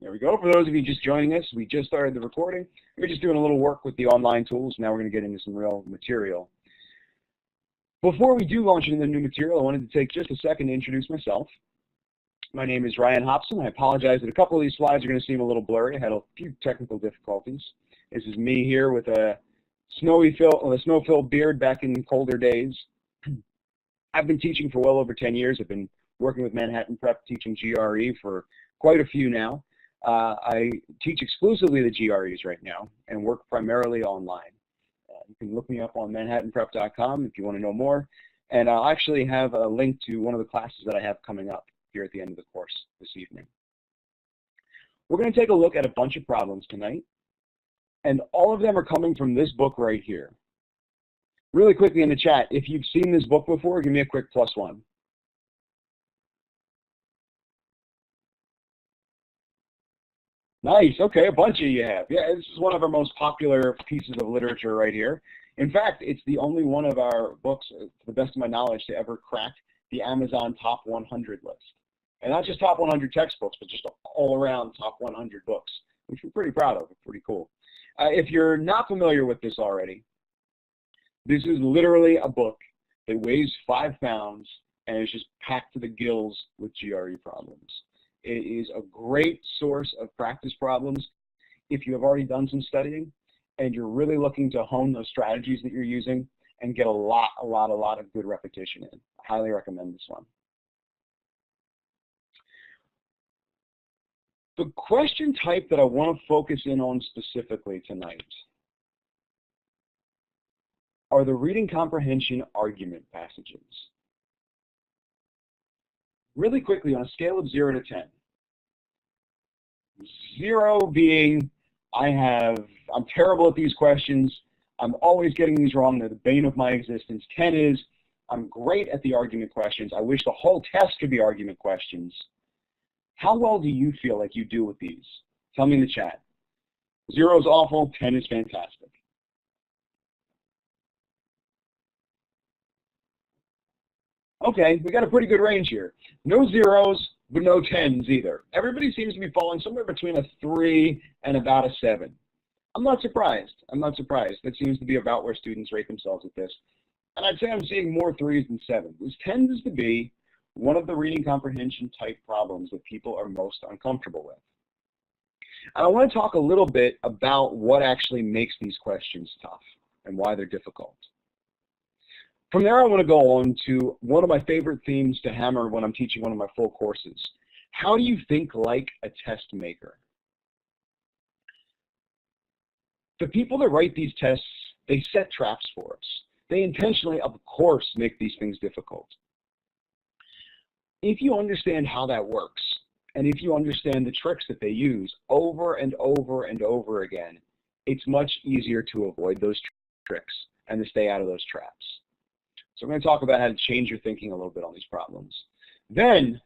There we go. For those of you just joining us, we just started the recording. We're just doing a little work with the online tools. Now we're going to get into some real material. Before we do launch into the new material, I wanted to take just a second to introduce myself. My name is Ryan Hopson. I apologize that a couple of these slides are going to seem a little blurry. I had a few technical difficulties. This is me here with a snow-filled beard back in colder days. I've been teaching for well over 10 years. I've been working with Manhattan Prep, teaching GRE for quite a few now. I teach exclusively the GREs right now and work primarily online. You can look me up on manhattanprep.com if you want to know more. And I'll actually have a link to one of the classes that I have coming up here at the end of the course this evening. We're going to take a look at a bunch of problems tonight. And all of them are coming from this book right here. Really quickly in the chat, if you've seen this book before, give me a quick +1. Nice. Okay, a bunch of you have. Yeah, this is one of our most popular pieces of literature right here. In fact, it's the only one of our books, to the best of my knowledge, to ever crack the Amazon Top 100 list. And not just Top 100 textbooks, but just all around Top 100 books, which we're pretty proud of. It's pretty cool. If you're not familiar with this already, this is literally a book that weighs 5 pounds and is just packed to the gills with GRE problems. It is a great source of practice problems if you have already done some studying and you're really looking to hone those strategies that you're using and get a lot of good repetition in. I highly recommend this one. The question type that I want to focus in on specifically tonight are the reading comprehension argument passages. Really quickly, on a scale of 0 to 10, 0 being I'm terrible at these questions, I'm always getting these wrong, they're the bane of my existence. 10 is I'm great at the argument questions, I wish the whole test could be argument questions. How well do you feel like you do with these? Tell me in the chat. 0 is awful, 10 is fantastic. Okay, we got a pretty good range here. No 0s, but no 10s either. Everybody seems to be falling somewhere between a 3 and about a 7. I'm not surprised. I'm not surprised. That seems to be about where students rate themselves at this. And I'd say I'm seeing more 3s than 7s. This tends to be one of the reading comprehension type problems that people are most uncomfortable with. And I want to talk a little bit about what actually makes these questions tough and why they're difficult. From there, I want to go on to one of my favorite themes to hammer when I'm teaching one of my full courses. How do you think like a test maker? The people that write these tests, they set traps for us. They intentionally, of course, make these things difficult. If you understand how that works, and if you understand the tricks that they use over and over and over again, it's much easier to avoid those tricks and to stay out of those traps. So we're going to talk about how to change your thinking a little bit on these problems. Then,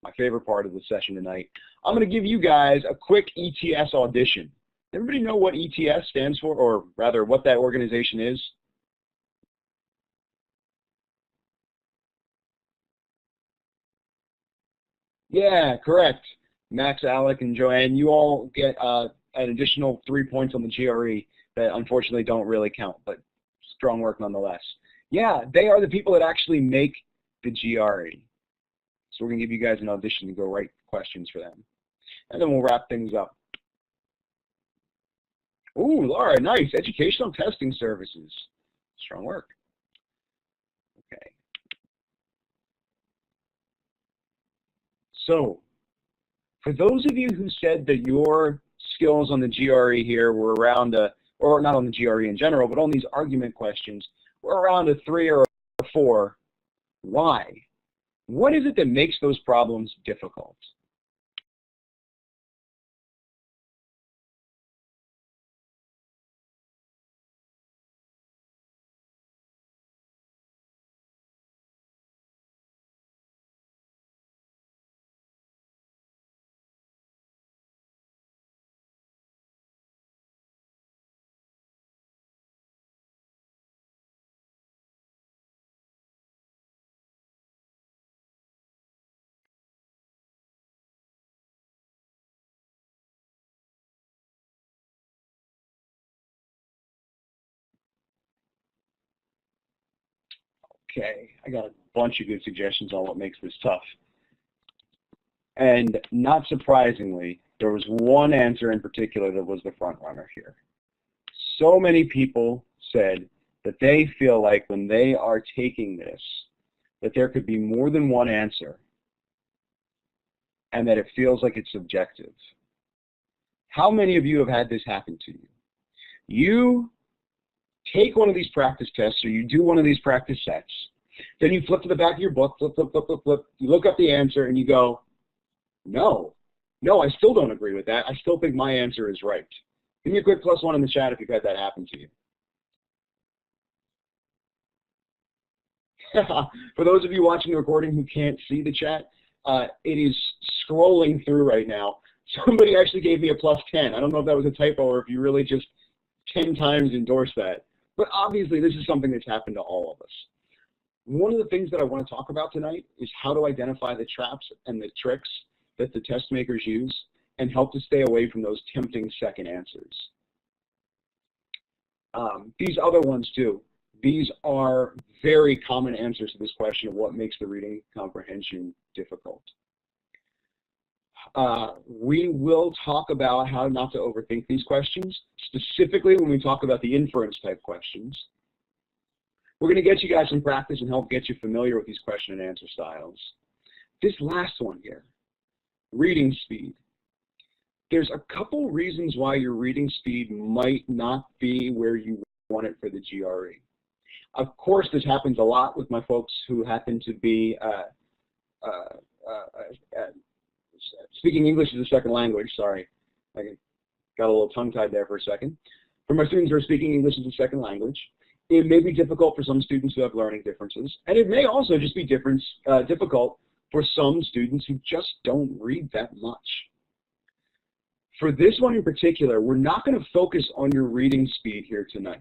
my favorite part of the session tonight, I'm going to give you guys a quick ETS audition. Everybody know what ETS stands for, or rather what that organization is? Yeah, correct. Max, Alec, and Joanne, you all get an additional 3 points on the GRE that unfortunately don't really count, but strong work nonetheless. Yeah, they are the people that actually make the GRE. So we're going to give you guys an audition to go write questions for them. And then we'll wrap things up. Ooh, Laura, nice. Educational testing services. Strong work. Okay. So, for those of you who said that your skills on the GRE here were around or not on the GRE in general, but on these argument questions, we're around a 3 or a 4. Why? What is it that makes those problems difficult? Okay, I got a bunch of good suggestions on what makes this tough. And not surprisingly, there was one answer in particular that was the front runner here. So many people said that they feel like when they are taking this, that there could be more than one answer and that it feels like it's subjective. How many of you have had this happen to you? You take one of these practice tests or you do one of these practice sets, then you flip to the back of your book, flip, flip, flip, flip, flip, you look up the answer and you go, no, I still don't agree with that. I still think my answer is right. Give me a quick +1 in the chat if you've had that happen to you. For those of you watching the recording who can't see the chat, it is scrolling through right now. Somebody actually gave me a +10. I don't know if that was a typo or if you really just 10 times endorsed that. But obviously, this is something that's happened to all of us. One of the things that I want to talk about tonight is how to identify the traps and the tricks that the test makers use and help to stay away from those tempting second answers. These other ones too. These are very common answers to this question of what makes the reading comprehension difficult. We will talk about how not to overthink these questions, specifically when we talk about the inference type questions. We're going to get you guys some practice and help get you familiar with these question and answer styles. This last one here, reading speed. There's a couple reasons why your reading speed might not be where you want it for the GRE. Of course, this happens a lot with my folks who happen to be speaking English as a second language. Sorry, I got a little tongue-tied there for a second. For my students who are speaking English as a second language, it may be difficult for some students who have learning differences, and it may also just be difficult for some students who just don't read that much. For this one in particular, we're not going to focus on your reading speed here tonight.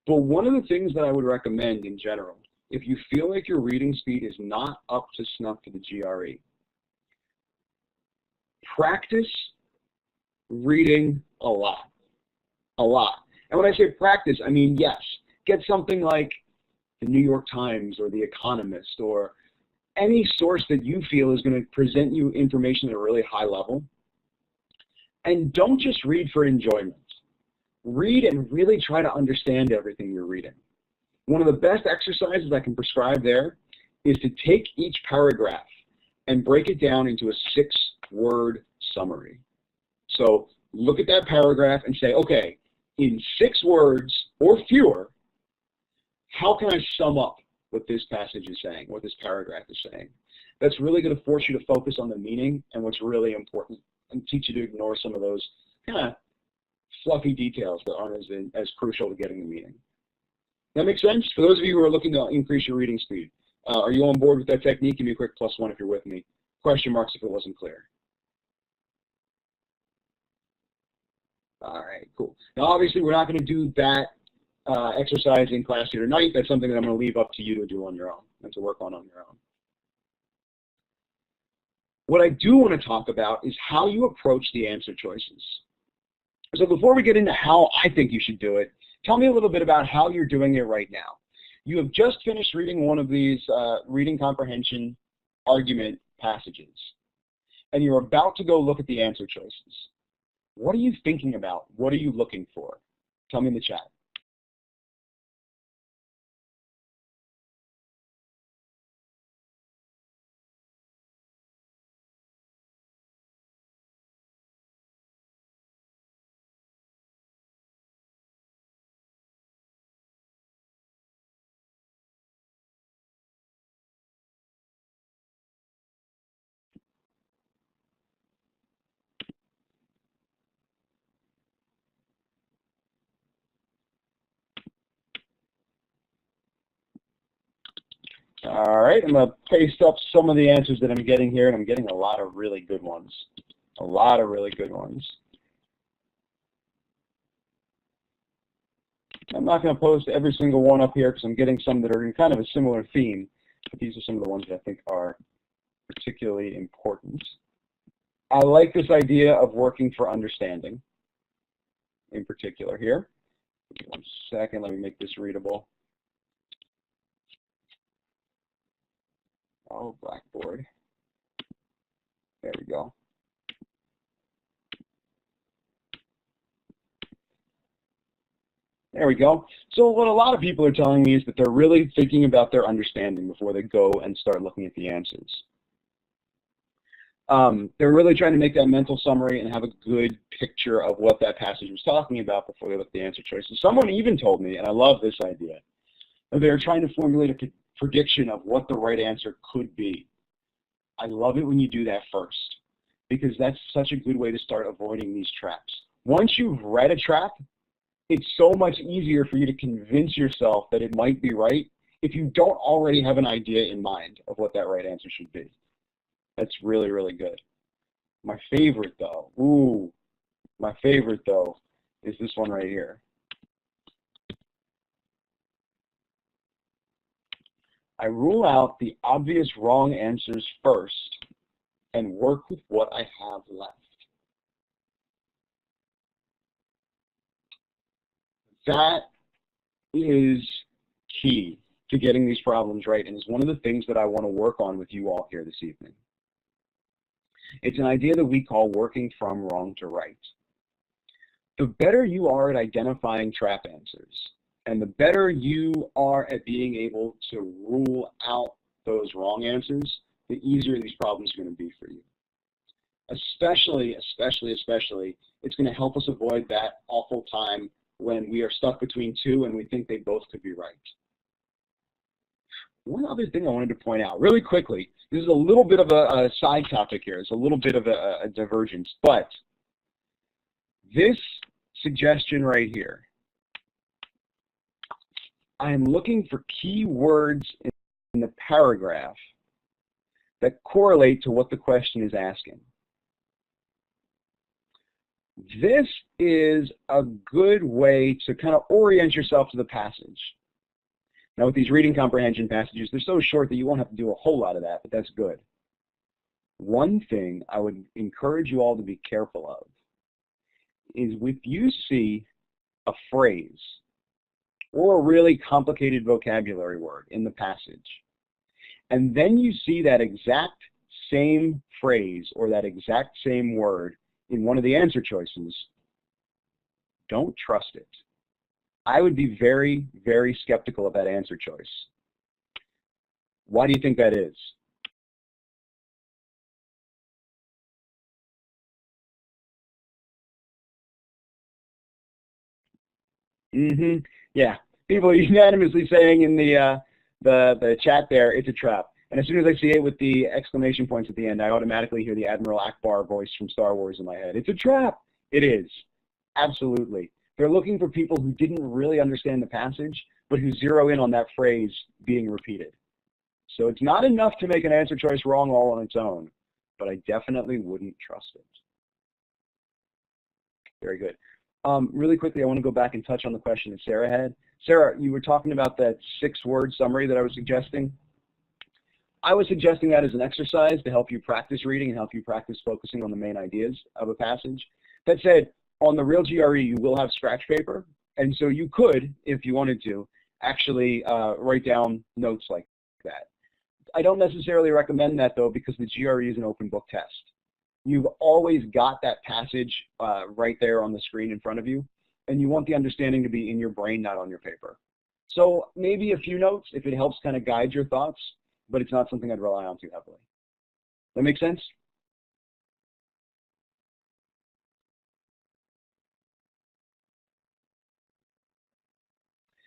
But one of the things that I would recommend in general, if you feel like your reading speed is not up to snuff for the GRE, practice reading a lot. A lot. And when I say practice, I mean, yes, get something like the New York Times or the Economist or any source that you feel is going to present you information at a really high level. And don't just read for enjoyment. Read and really try to understand everything you're reading. One of the best exercises I can prescribe there is to take each paragraph and break it down into a 6-word summary. So look at that paragraph and say, okay, in 6 words or fewer, how can I sum up what this passage is saying, what this paragraph is saying? That's really going to force you to focus on the meaning and what's really important and teach you to ignore some of those kind of fluffy details that aren't as crucial to getting the meaning. That makes sense? For those of you who are looking to increase your reading speed, are you on board with that technique? Give me a quick +1 if you're with me. Question marks if it wasn't clear. All right, cool. Now, obviously, we're not going to do that exercise in class here tonight. That's something that I'm going to leave up to you to do on your own and to work on your own. What I do want to talk about is how you approach the answer choices. So before we get into how I think you should do it, tell me a little bit about how you're doing it right now. You have just finished reading one of these reading comprehension argument passages, and you're about to go look at the answer choices. What are you thinking about? What are you looking for? Tell me in the chat. All right, I'm going to paste up some of the answers that I'm getting here, and I'm getting a lot of really good ones. A lot of really good ones. I'm not going to post every single one up here because I'm getting some that are in kind of a similar theme, but these are some of the ones that I think are particularly important. I like this idea of working for understanding in particular here. Give me 1 second, let me make this readable. Oh, Blackboard. There we go. There we go. So what a lot of people are telling me is that they're really thinking about their understanding before they go and start looking at the answers. They're really trying to make that mental summary and have a good picture of what that passage was talking about before they look at the answer choices. Someone even told me, and I love this idea, that they're trying to formulate a prediction of what the right answer could be. I love it when you do that first, because that's such a good way to start avoiding these traps. Once you've read a trap, it's so much easier for you to convince yourself that it might be right if you don't already have an idea in mind of what that right answer should be. That's really, really good. My favorite, though, is this one right here. I rule out the obvious wrong answers first and work with what I have left. That is key to getting these problems right, and is one of the things that I want to work on with you all here this evening. It's an idea that we call working from wrong to right. The better you are at identifying trap answers, and the better you are at being able to rule out those wrong answers, the easier these problems are going to be for you. Especially, it's going to help us avoid that awful time when we are stuck between two and we think they both could be right. One other thing I wanted to point out really quickly, this is a little bit of a side topic here. It's a little bit of a divergence, but this suggestion right here, I am looking for key words in the paragraph that correlate to what the question is asking. This is a good way to kind of orient yourself to the passage. Now, with these reading comprehension passages, they're so short that you won't have to do a whole lot of that, but that's good. One thing I would encourage you all to be careful of is if you see a phrase or a really complicated vocabulary word in the passage, and then you see that exact same phrase or that exact same word in one of the answer choices, don't trust it. I would be very, very skeptical of that answer choice. Why do you think that is? Yeah, people are unanimously saying in the chat there, it's a trap. And as soon as I see it with the exclamation points at the end, I automatically hear the Admiral Akbar voice from Star Wars in my head. It's a trap. It is. Absolutely. They're looking for people who didn't really understand the passage, but who zero in on that phrase being repeated. So it's not enough to make an answer choice wrong all on its own, but I definitely wouldn't trust it. Very good. Really quickly, I want to go back and touch on the question that Sarah had. Sarah, you were talking about that 6-word summary that I was suggesting. I was suggesting that as an exercise to help you practice reading and help you practice focusing on the main ideas of a passage. That said, on the real GRE, you will have scratch paper, and so you could, if you wanted to, actually write down notes like that. I don't necessarily recommend that, though, because the GRE is an open book test. You've always got that passage right there on the screen in front of you, and you want the understanding to be in your brain, not on your paper. So maybe a few notes if it helps kind of guide your thoughts, but it's not something I'd rely on too heavily. That make sense?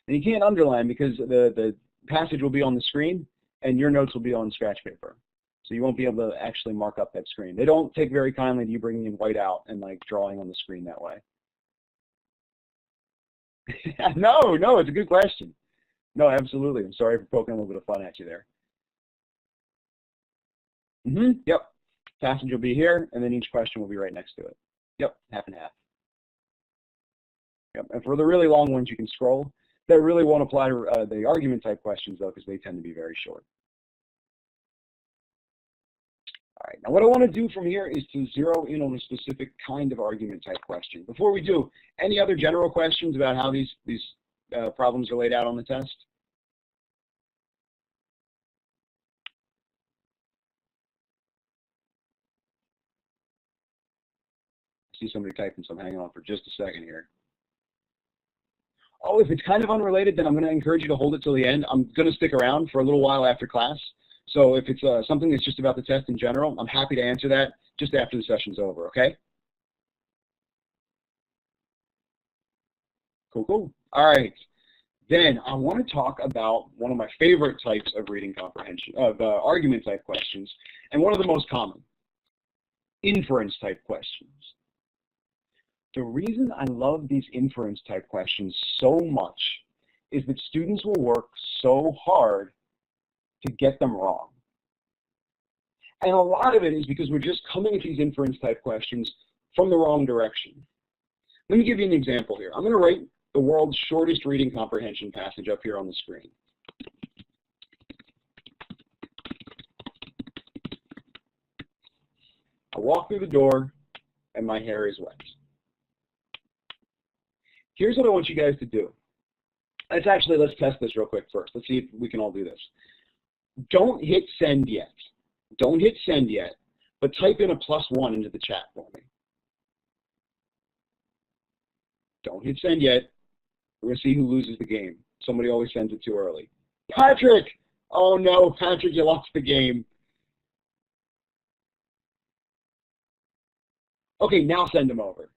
And you can't underline because the passage will be on the screen and your notes will be on scratch paper. So you won't be able to actually mark up that screen. They don't take very kindly to you bringing in white out and like drawing on the screen that way. No, it's a good question. No, absolutely. I'm sorry for poking a little bit of fun at you there. Yep. Passage will be here, and then each question will be right next to it. Yep, half and half. Yep. And for the really long ones, you can scroll. That really won't apply to the argument type questions, though, because they tend to be very short. All right, now what I want to do from here is to zero in on a specific kind of argument type question. Before we do, any other general questions about how these problems are laid out on the test? See somebody typing, so I'm hanging on for just a second here. Oh, if it's kind of unrelated, then I'm going to encourage you to hold it till the end. I'm going to stick around for a little while after class. So if it's something that's just about the test in general, I'm happy to answer that just after the session's over, okay? Cool, cool. All right. Then I want to talk about one of my favorite types of reading comprehension, argument type questions, and one of the most common, inference type questions. The reason I love these inference type questions so much is that students will work so hard to get them wrong. And a lot of it is because we're just coming at these inference type questions from the wrong direction. Let me give you an example here. I'm going to write the world's shortest reading comprehension passage up here on the screen. I walk through the door and my hair is wet. Here's what I want you guys to do. Let's test this real quick first. Let's see if we can all do this. Don't hit send yet. Don't hit send yet, but type in a +1 into the chat for me. Don't hit send yet. We're going to see who loses the game. Somebody always sends it too early. Patrick! Oh no, Patrick, you lost the game. Okay, now send them over.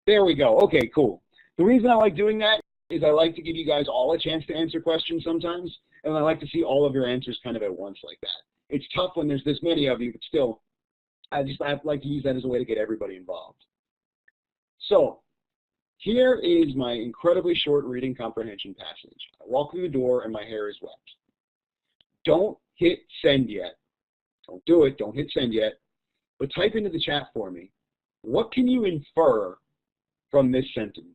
There we go. Okay, cool. The reason I like doing that is I like to give you guys all a chance to answer questions sometimes, and I like to see all of your answers kind of at once like that. It's tough when there's this many of you, but still, I like to use that as a way to get everybody involved. So, here is my incredibly short reading comprehension passage. I walk through the door and my hair is wet. Don't hit send yet. Don't do it. Don't hit send yet. But type into the chat for me, what can you infer from this sentence?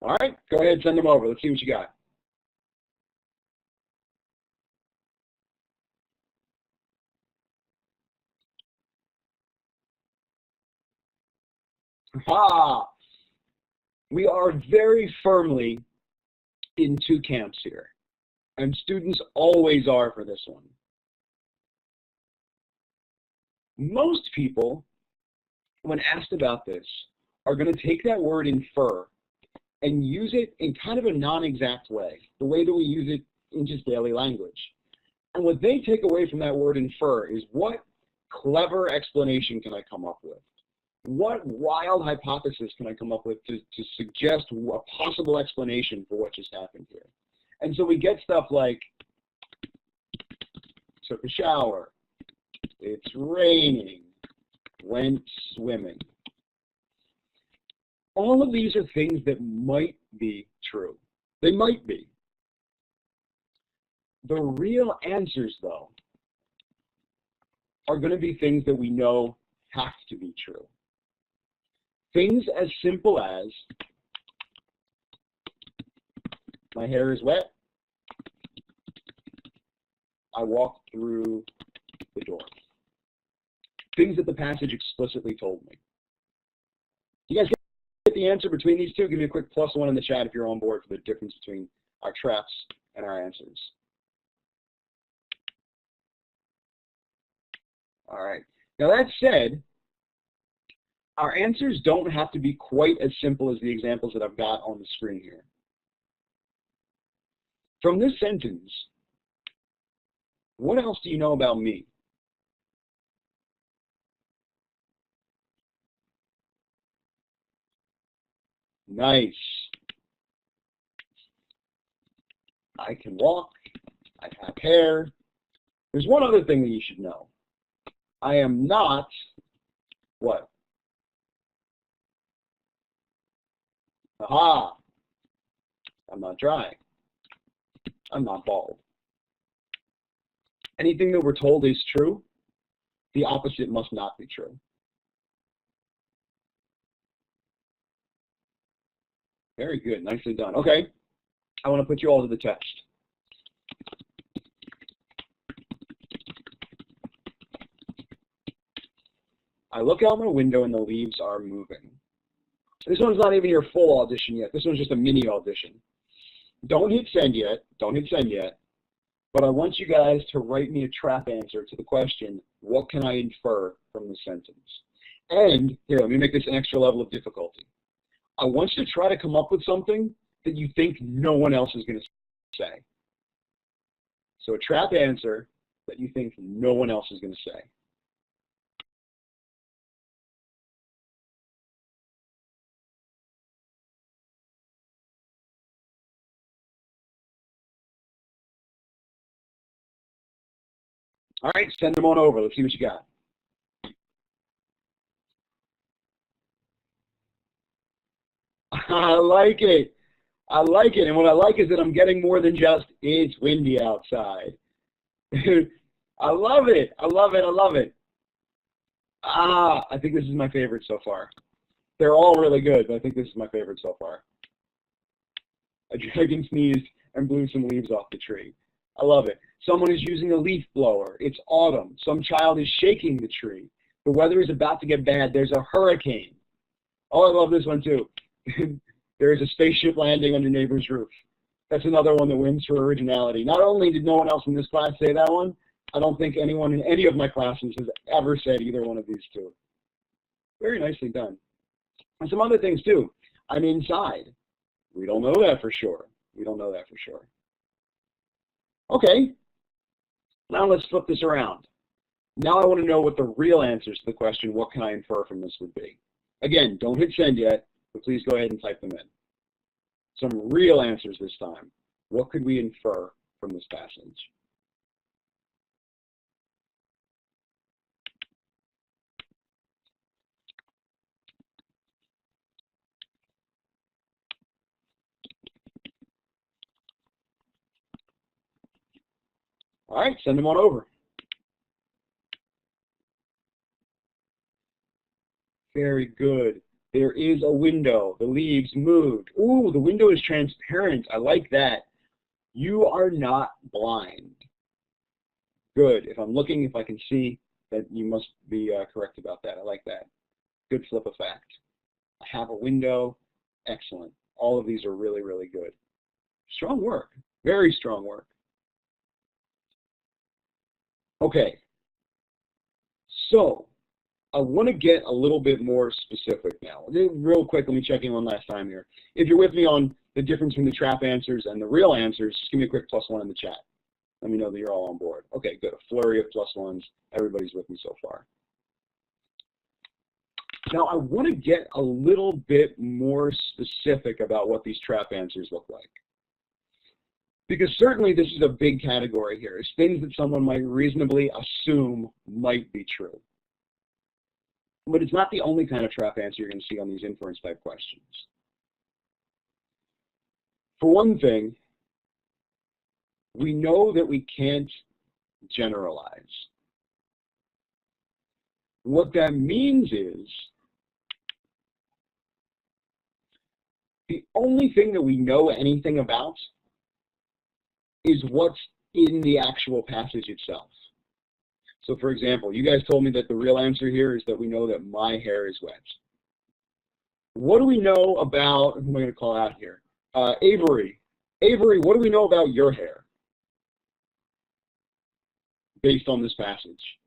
All right, go ahead, send them over. Let's see what you got. Ha! We are very firmly in two camps here, and students always are for this one. Most people, when asked about this, are going to take that word infer and use it in kind of a non-exact way, the way that we use it in just daily language. And what they take away from that word infer is, what clever explanation can I come up with? What wild hypothesis can I come up with to suggest a possible explanation for what just happened here? And so we get stuff like, took a shower, it's raining, went swimming. All of these are things that might be true. They might be. The real answers, though, are going to be things that we know have to be true. Things as simple as, my hair is wet, I walked through the door. Things that the passage explicitly told me. You guys get the answer between these two? Give me a quick +1 in the chat if you're on board for the difference between our traps and our answers. All right. Now that said, our answers don't have to be quite as simple as the examples that I've got on the screen here. From this sentence, what else do you know about me? Nice. I can walk. I have hair. There's one other thing that you should know. I am not what? Aha! I'm not dry. I'm not bald. Anything that we're told is true, the opposite must not be true. Very good. Nicely done. Okay. I want to put you all to the test. I look out my window and the leaves are moving. This one's not even your full audition yet. This one's just a mini audition. Don't hit send yet. Don't hit send yet. But I want you guys to write me a trap answer to the question, what can I infer from the sentence? And here, let me make this an extra level of difficulty. I want you to try to come up with something that you think no one else is going to say. So a trap answer that you think no one else is going to say. All right, send them on over. Let's see what you got. I like it. I like it. And what I like is that I'm getting more than just, it's windy outside. I love it. I love it. I love it. I think this is my favorite so far. They're all really good, but I think this is my favorite so far. A dragon sneezed and blew some leaves off the tree. I love it. Someone is using a leaf blower. It's autumn. Some child is shaking the tree. The weather is about to get bad. There's a hurricane. Oh, I love this one too. There is a spaceship landing on your neighbor's roof. That's another one that wins for originality. Not only did no one else in this class say that one, I don't think anyone in any of my classes has ever said either one of these two. Very nicely done. And some other things too. I'm inside. We don't know that for sure. We don't know that for sure. Okay. Now let's flip this around. Now I want to know what the real answers to the question, what can I infer from this would be? Again, don't hit send yet, but please go ahead and type them in. Some real answers this time. What could we infer from this passage? All right, send them on over. Very good. There is a window. The leaves moved. Ooh, the window is transparent. I like that. You are not blind. Good. If I'm looking, if I can see, that you must be correct about that. I like that. Good flip of fact. I have a window. Excellent. All of these are really, really good. Strong work. Very strong work. Okay. So, I want to get a little bit more specific now. Real quick, let me check in one last time here. If you're with me on the difference between the trap answers and the real answers, just give me a quick +1 in the chat. Let me know that you're all on board. Okay, good. A flurry of +1s. Everybody's with me so far. Now, I want to get a little bit more specific about what these trap answers look like. Because certainly this is a big category here. It's things that someone might reasonably assume might be true. But it's not the only kind of trap answer you're going to see on these inference type questions. For one thing, we know that we can't generalize. What that means is the only thing that we know anything about is what's in the actual passage itself. So for example, you guys told me that the real answer here is that we know that my hair is wet. What do we know about, who am I going to call out here? Avery. Avery, what do we know about your hair based on this passage?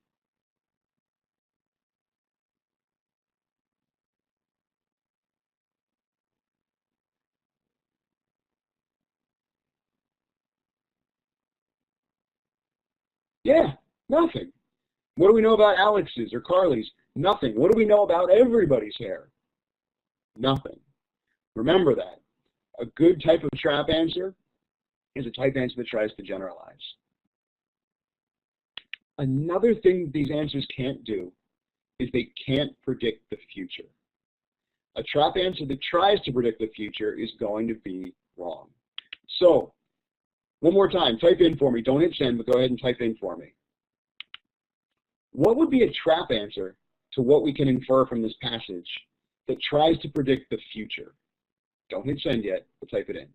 Yeah, nothing. What do we know about Alex's or Carly's? Nothing. What do we know about everybody's hair? Nothing. Remember that. A good type of trap answer is a type answer that tries to generalize. Another thing these answers can't do is they can't predict the future. A trap answer that tries to predict the future is going to be wrong. So, one more time, type in for me. Don't hit send, but go ahead and type in for me. What would be a trap answer to what we can infer from this passage that tries to predict the future? Don't hit send yet, but type it in.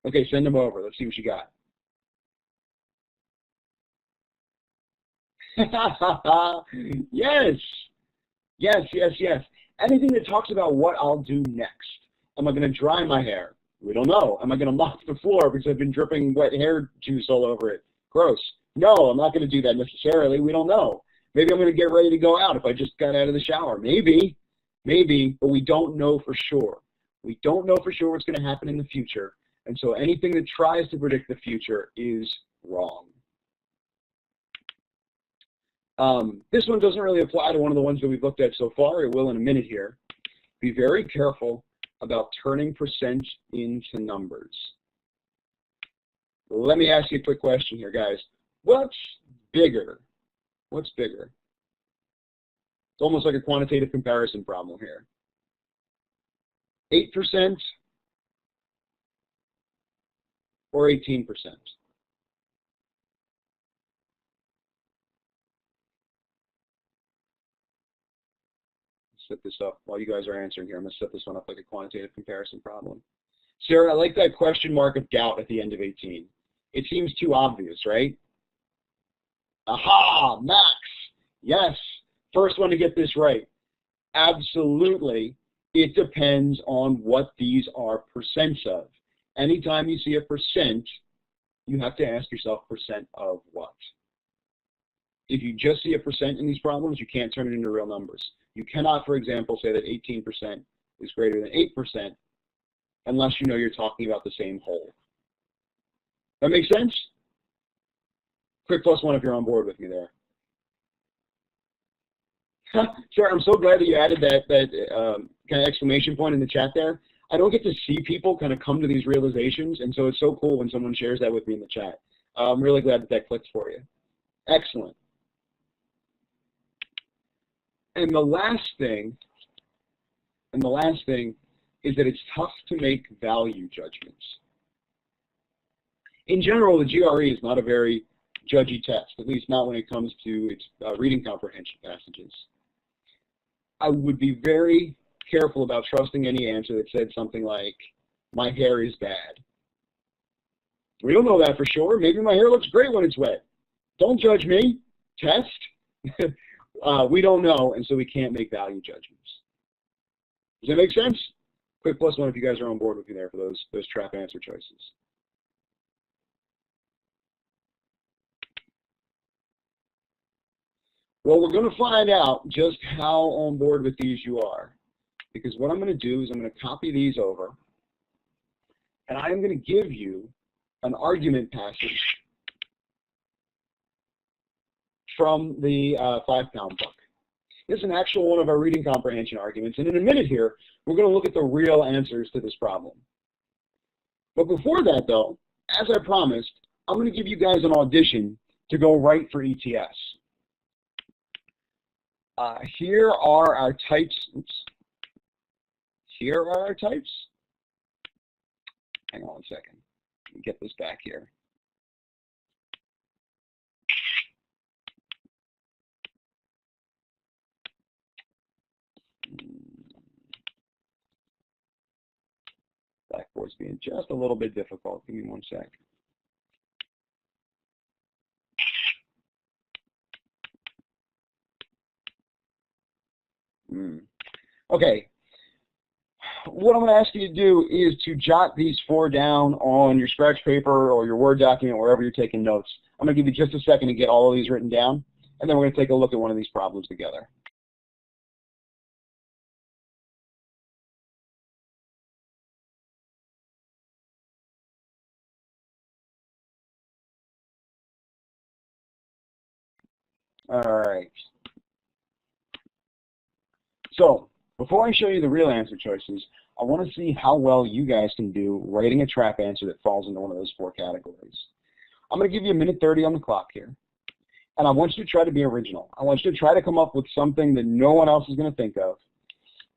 Okay, send them over. Let's see what you got. Yes. Yes, yes, yes. Anything that talks about what I'll do next. Am I going to dry my hair? We don't know. Am I going to mop the floor because I've been dripping wet hair juice all over it? Gross. No, I'm not going to do that necessarily. We don't know. Maybe I'm going to get ready to go out if I just got out of the shower. Maybe, but we don't know for sure. We don't know for sure what's going to happen in the future. And so anything that tries to predict the future is wrong. This one doesn't really apply to one of the ones that we've looked at so far. It will in a minute here. Be very careful about turning percent into numbers. Let me ask you a quick question here, guys. What's bigger? What's bigger? It's almost like a quantitative comparison problem here. 8% or 18%? Set this up while you guys are answering here. I'm going to set this one up like a quantitative comparison problem. Sarah, I like that question mark of doubt at the end of 18. It seems too obvious, right? Aha, Max. Yes, first one to get this right. Absolutely, it depends on what these are percents of. Anytime you see a percent, you have to ask yourself percent of what? If you just see a percent in these problems, you can't turn it into real numbers. You cannot, for example, say that 18% is greater than 8% unless you know you're talking about the same whole. That makes sense? Quick +1 if you're on board with me there. Sure, I'm so glad that you added that kind of exclamation point in the chat there. I don't get to see people kind of come to these realizations, and so it's so cool when someone shares that with me in the chat. I'm really glad that that clicked for you. Excellent. And the last thing is that it's tough to make value judgments. In general, the GRE is not a very judgy test, at least not when it comes to its reading comprehension passages. I would be very careful about trusting any answer that said something like, my hair is bad. We don't know that for sure. Maybe my hair looks great when it's wet. Don't judge me. Test. We don't know, and so we can't make value judgments. Does that make sense? Quick +1 if you guys are on board with me there for those trap answer choices. Well, we're going to find out just how on board with these you are, because what I'm going to do is I'm going to copy these over, and I'm going to give you an argument passage from the 5-pound book. This is an actual one of our reading comprehension arguments, and in a minute here, we're going to look at the real answers to this problem. But before that, though, as I promised, I'm going to give you guys an audition to go write for ETS. Here are our types. Oops. Here are our types. Hang on a second. Let me get this back here. Blackboard's being just a little bit difficult. Give me one sec. Okay. What I'm going to ask you to do is to jot these 4 down on your scratch paper or your Word document, wherever you're taking notes. I'm going to give you just a second to get all of these written down, and then we're going to take a look at one of these problems together. All right. So before I show you the real answer choices, I want to see how well you guys can do writing a trap answer that falls into one of those 4 categories. I'm going to give you 1:30 on the clock here, and I want you to try to be original. I want you to try to come up with something that no one else is going to think of,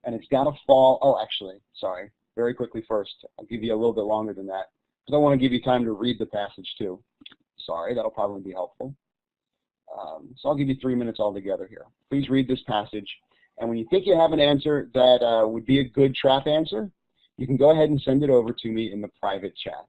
and it's got to fall. Oh, actually, sorry. Very quickly first, I'll give you a little bit longer than that, because I want to give you time to read the passage too. Sorry, that'll probably be helpful. So I'll give you 3 minutes altogether here. Please read this passage. And when you think you have an answer that would be a good trap answer, you can go ahead and send it over to me in the private chat.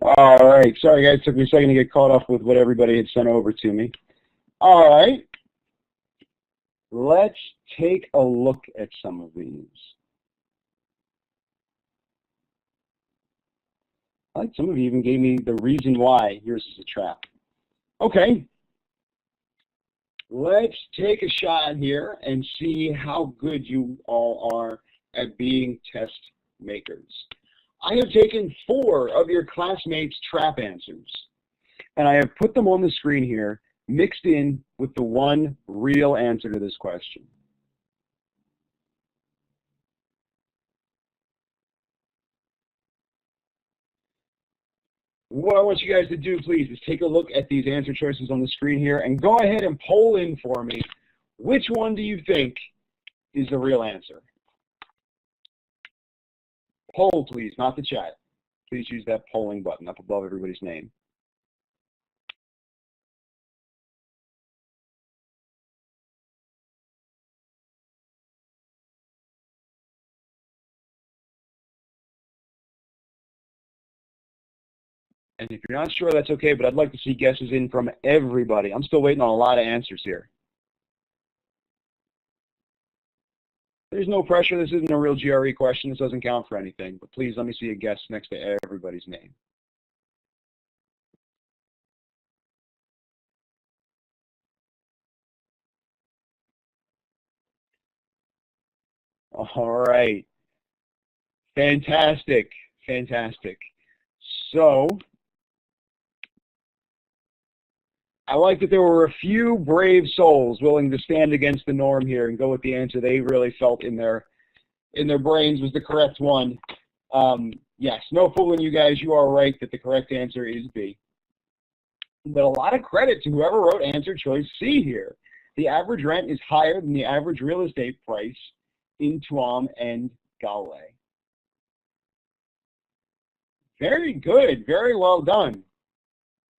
All right. Sorry, guys. It took me a second to get caught up with what everybody had sent over to me. All right. Let's take a look at some of these. Some of you even gave me the reason why yours is a trap. Okay. Let's take a shot here and see how good you all are at being test makers. I have taken 4 of your classmates' trap answers, and I have put them on the screen here, mixed in with the one real answer to this question. What I want you guys to do, please, is take a look at these answer choices on the screen here and go ahead and poll in for me. Which one do you think is the real answer? Poll, please, not the chat. Please use that polling button up above everybody's name. And if you're not sure, that's okay, but I'd like to see guesses in from everybody. I'm still waiting on a lot of answers here. There's no pressure. This isn't a real GRE question. This doesn't count for anything. But please let me see a guess next to everybody's name. All right. Fantastic. Fantastic. So I like that there were a few brave souls willing to stand against the norm here and go with the answer they really felt in their brains was the correct one. Yes, no fooling you guys. You are right that the correct answer is B. But a lot of credit to whoever wrote answer choice C here. The average rent is higher than the average real estate price in Tuam and Galway. Very good. Very well done.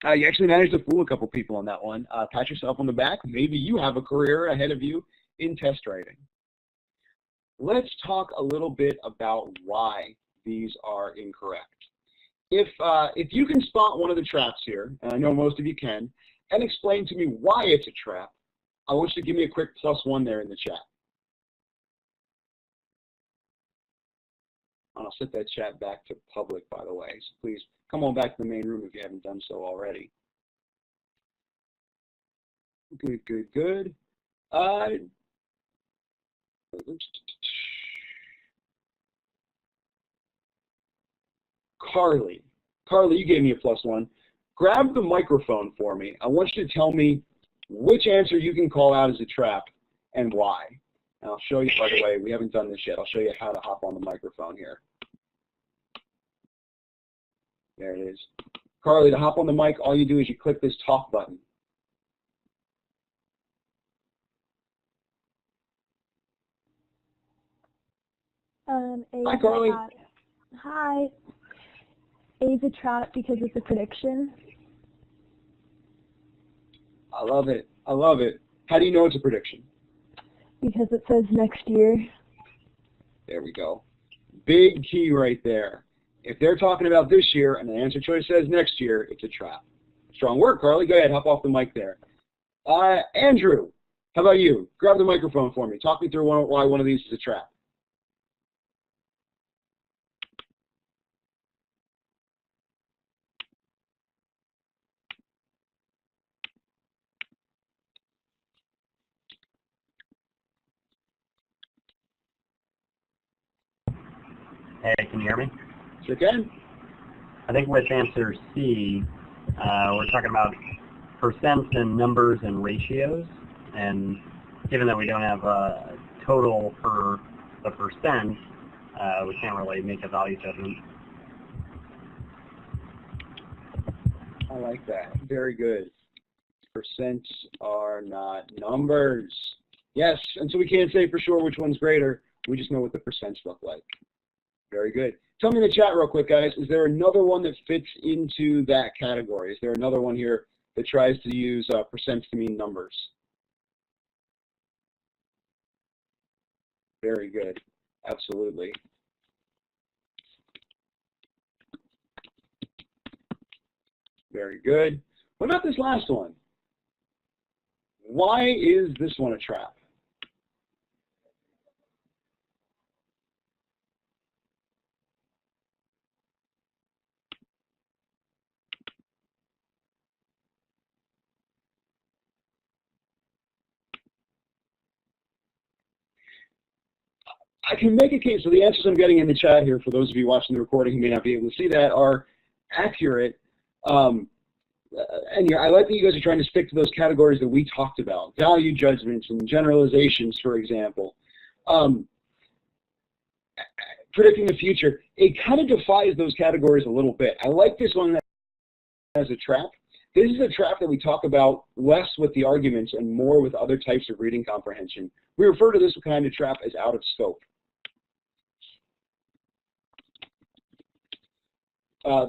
You actually managed to fool a couple people on that one. Pat yourself on the back. Maybe you have a career ahead of you in test writing. Let's talk a little bit about why these are incorrect. If you can spot one of the traps here, and I know most of you can, and explain to me why it's a trap, I want you to give me a quick +1 there in the chat. I'll set that chat back to public, by the way, so please come on back to the main room if you haven't done so already. Good, good, good. Carly, you gave me a +1. Grab the microphone for me. I want you to tell me which answer you can call out as a trap and why. And I'll show you, by the way, we haven't done this yet. I'll show you how to hop on the microphone here. There it is. Carly, to hop on the mic, all you do is you click this talk button. Hi, Carly. Hi. A is a trap because it's a prediction. I love it. I love it. How do you know it's a prediction? Because it says next year. There we go. Big key right there. If they're talking about this year and the answer choice says next year, it's a trap. Strong work, Carly. Go ahead, hop off the mic there. Andrew, how about you? Grab the microphone for me. Talk me through why one of these is a trap. Hey, can you hear me? Sure can. I think with answer C, we're talking about percents and numbers and ratios, and given that we don't have a total for the percent, we can't really make a value judgment. I like that. Very good. Percents are not numbers. Yes, and so we can't say for sure which one's greater. We just know what the percents look like. Very good. Tell me in the chat real quick, guys, is there another one that fits into that category? Is there another one here that tries to use percents to mean numbers? Very good. Absolutely. Very good. What about this last one? Why is this one a trap? I can make a case, so the answers I'm getting in the chat here, for those of you watching the recording who may not be able to see that, are accurate. And yeah, I like that you guys are trying to stick to those categories that we talked about, value judgments and generalizations, for example. Predicting the future, it kind of defies those categories a little bit. I like this one as a trap. This is a trap that we talk about less with the arguments and more with other types of reading comprehension. We refer to this kind of trap as out of scope.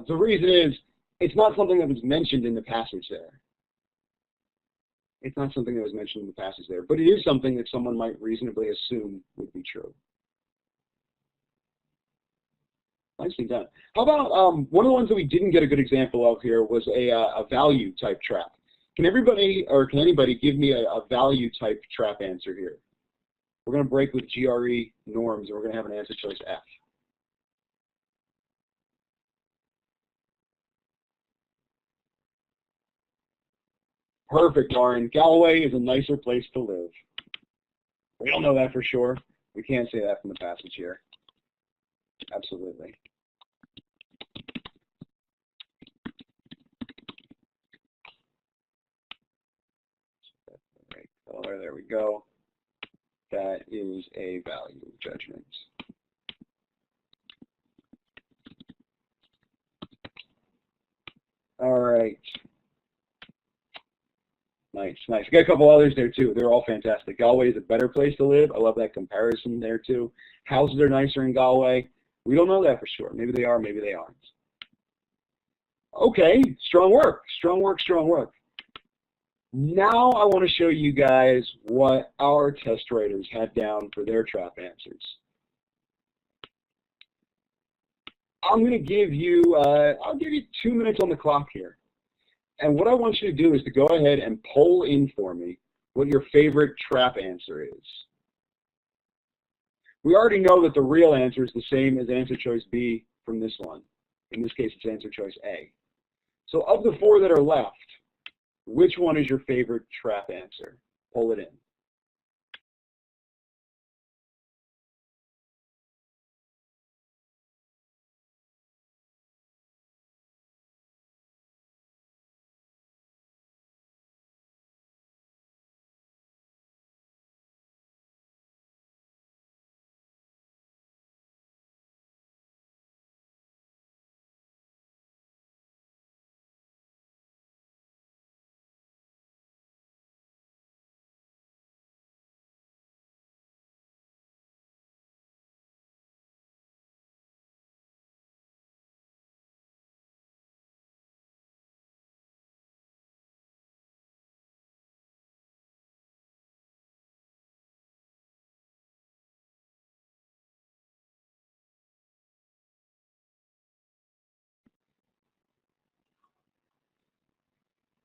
The reason is, it's not something that was mentioned in the passage there. It's not something that was mentioned in the passage there, but it is something that someone might reasonably assume would be true. Nicely done. How about one of the ones that we didn't get a good example of here was a value type trap. Can everybody, or can anybody give me a value type trap answer here? We're going to break with GRE norms, and we're going to have an answer choice F. Perfect, Lauren. Galloway is a nicer place to live. We don't know that for sure. We can't say that from the passage here. Absolutely. Right color, there we go. That is a value judgment. All right. Nice, nice. We got a couple others there too. They're all fantastic. Galway is a better place to live. I love that comparison there too. Houses are nicer in Galway. We don't know that for sure. Maybe they are, maybe they aren't. Okay, strong work, strong work, strong work. Now I want to show you guys what our test writers had down for their trap answers. I'm going to give you, I'll give you 2 minutes on the clock here. And what I want you to do is to go ahead and poll in for me what your favorite trap answer is. We already know that the real answer is the same as answer choice B from this one. In this case, it's answer choice A. So of the 4 that are left, which one is your favorite trap answer? Poll it in.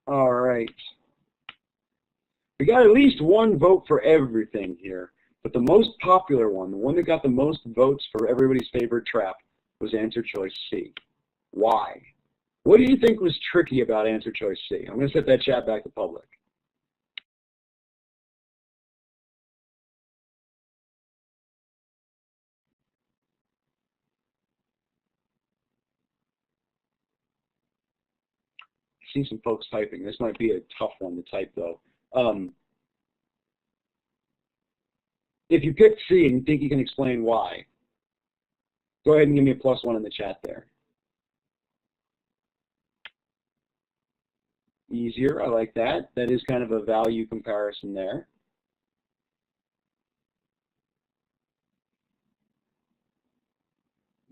All right. We got at least 1 vote for everything here, but the most popular one, the one that got the most votes for everybody's favorite trap, was answer choice C. Why? What do you think was tricky about answer choice C? I'm going to set that chat back to public. I see some folks typing. This might be a tough one to type, though. If you picked C and you think you can explain why, go ahead and give me a +1 in the chat there. Easier, I like that. That is kind of a value comparison there.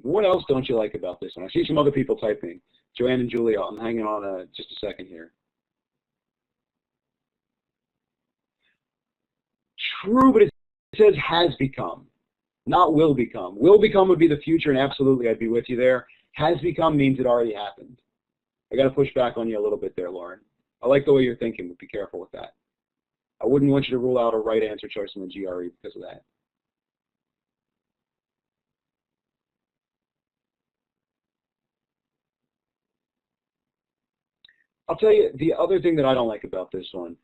What else don't you like about this one? I see some other people typing. Joanne and Julia, I'm hanging on just a second here. True, but it says has become, not will become. Will become would be the future, and absolutely I'd be with you there. Has become means it already happened. I got to push back on you a little bit there, Lauren. I like the way you're thinking, but be careful with that. I wouldn't want you to rule out a right answer choice in the GRE because of that. I'll tell you the other thing that I don't like about this one,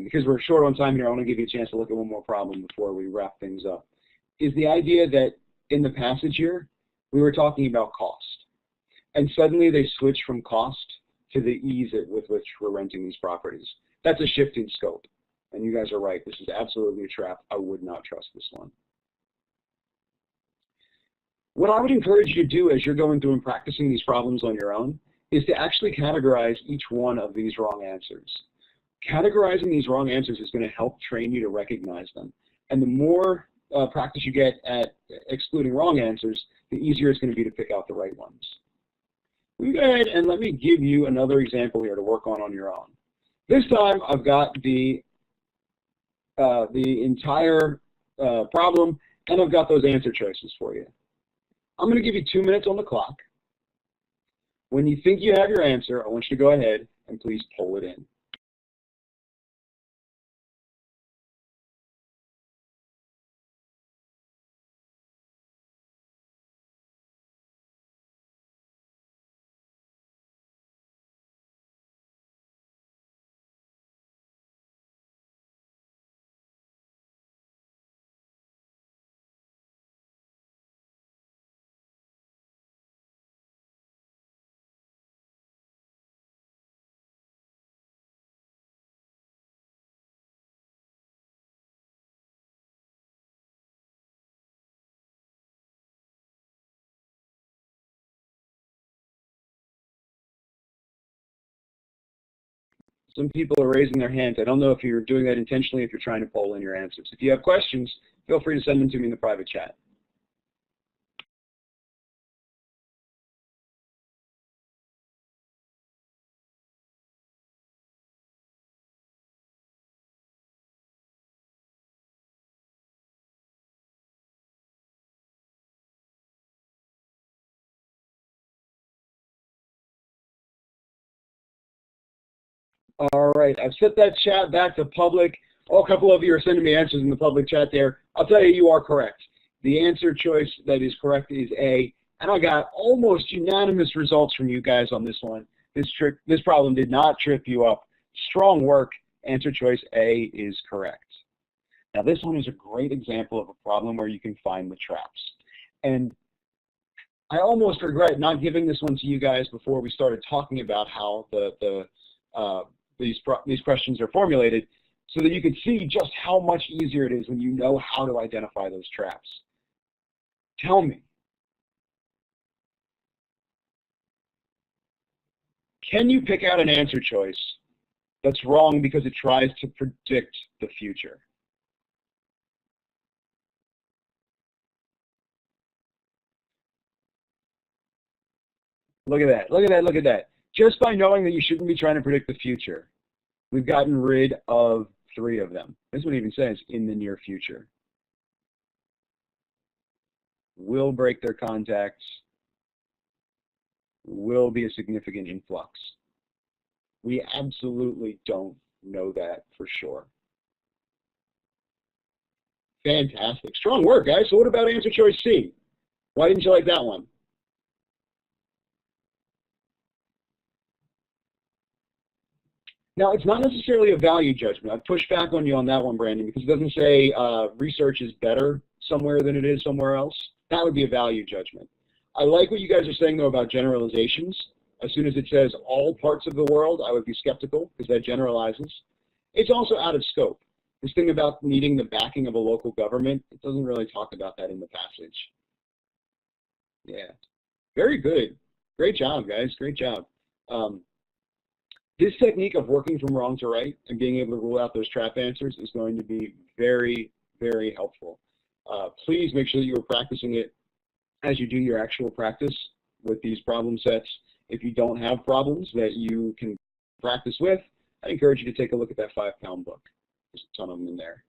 because we're short on time here, I want to give you a chance to look at one more problem before we wrap things up, is the idea that in the passage here, we were talking about cost. And suddenly they switch from cost to the ease with which we're renting these properties. That's a shift in scope. And you guys are right. This is absolutely a trap. I would not trust this one. What I would encourage you to do as you're going through and practicing these problems on your own is to actually categorize each one of these wrong answers. Categorizing these wrong answers is going to help train you to recognize them. And the more practice you get at excluding wrong answers, the easier it's going to be to pick out the right ones. We go ahead and let me give you another example here to work on your own. This time I've got the entire problem, and I've got those answer choices for you. I'm going to give you 2 minutes on the clock. When you think you have your answer, I want you to go ahead and please pull it in. Some people are raising their hands. I don't know if you're doing that intentionally, if you're trying to poll in your answers. If you have questions, feel free to send them to me in the private chat. All right, I've set that chat back to public. Oh, a couple of you are sending me answers in the public chat there. I'll tell you, you are correct. The answer choice that is correct is A, and I got almost unanimous results from you guys on this one. This problem did not trip you up. Strong work. Answer choice A is correct. Now, this one is a great example of a problem where you can find the traps. And I almost regret not giving this one to you guys before we started talking about how these questions are formulated, so that you can see just how much easier it is when you know how to identify those traps. Tell me, can you pick out an answer choice that's wrong because it tries to predict the future? Look at that, look at that, look at that. Just by knowing that you shouldn't be trying to predict the future, we've gotten rid of 3 of them. This one even says in the near future. Will break their contacts, will be a significant influx. We absolutely don't know that for sure. Fantastic. Strong work, guys. So what about answer choice C? Why didn't you like that one? Now, it's not necessarily a value judgment. I'd push back on you on that one, Brandon, because it doesn't say research is better somewhere than it is somewhere else. That would be a value judgment. I like what you guys are saying, though, about generalizations. As soon as it says all parts of the world, I would be skeptical, because that generalizes. It's also out of scope. This thing about needing the backing of a local government, it doesn't really talk about that in the passage. Yeah. Very good. Great job, guys. Great job. This technique of working from wrong to right and being able to rule out those trap answers is going to be very, very helpful. Please make sure that you are practicing it as you do your actual practice with these problem sets. If you don't have problems that you can practice with, I encourage you to take a look at that 5-pound book. There's a ton of them in there.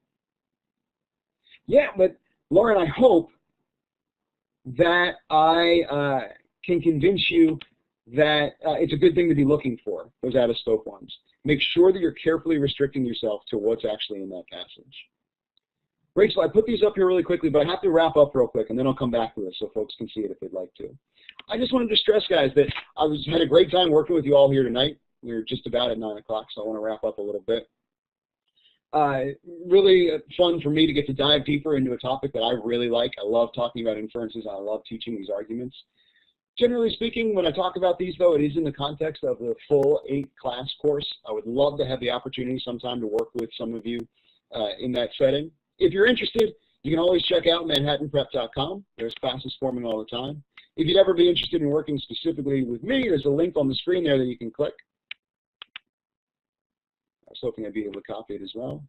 Yeah, but Lauren, I hope that I can convince you that it's a good thing to be looking for, those out-of-scope ones. Make sure that you're carefully restricting yourself to what's actually in that passage. Rachel, I put these up here really quickly, but I have to wrap up real quick, and then I'll come back to this so folks can see it if they'd like to. I just wanted to stress, guys, that I had a great time working with you all here tonight. We're just about at 9 o'clock, so I want to wrap up a little bit. Really fun for me to get to dive deeper into a topic that I really like. I love talking about inferences, and I love teaching these arguments. Generally speaking, when I talk about these, though, it is in the context of the full 8-class course. I would love to have the opportunity sometime to work with some of you in that setting. If you're interested, you can always check out manhattanprep.com. There's classes forming all the time. If you'd ever be interested in working specifically with me, there's a link on the screen there that you can click. I was hoping I'd be able to copy it as well.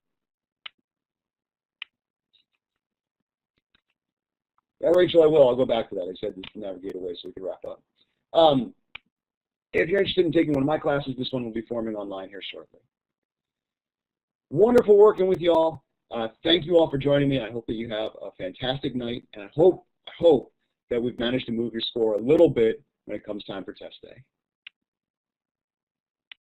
Yeah, Rachel, I will. I'll go back to that. I said to navigate away so we could wrap up. If you're interested in taking one of my classes, this one will be forming online here shortly. Wonderful working with you all. Thank you all for joining me. I hope that you have a fantastic night, and I hope that we've managed to move your score a little bit when it comes time for test day.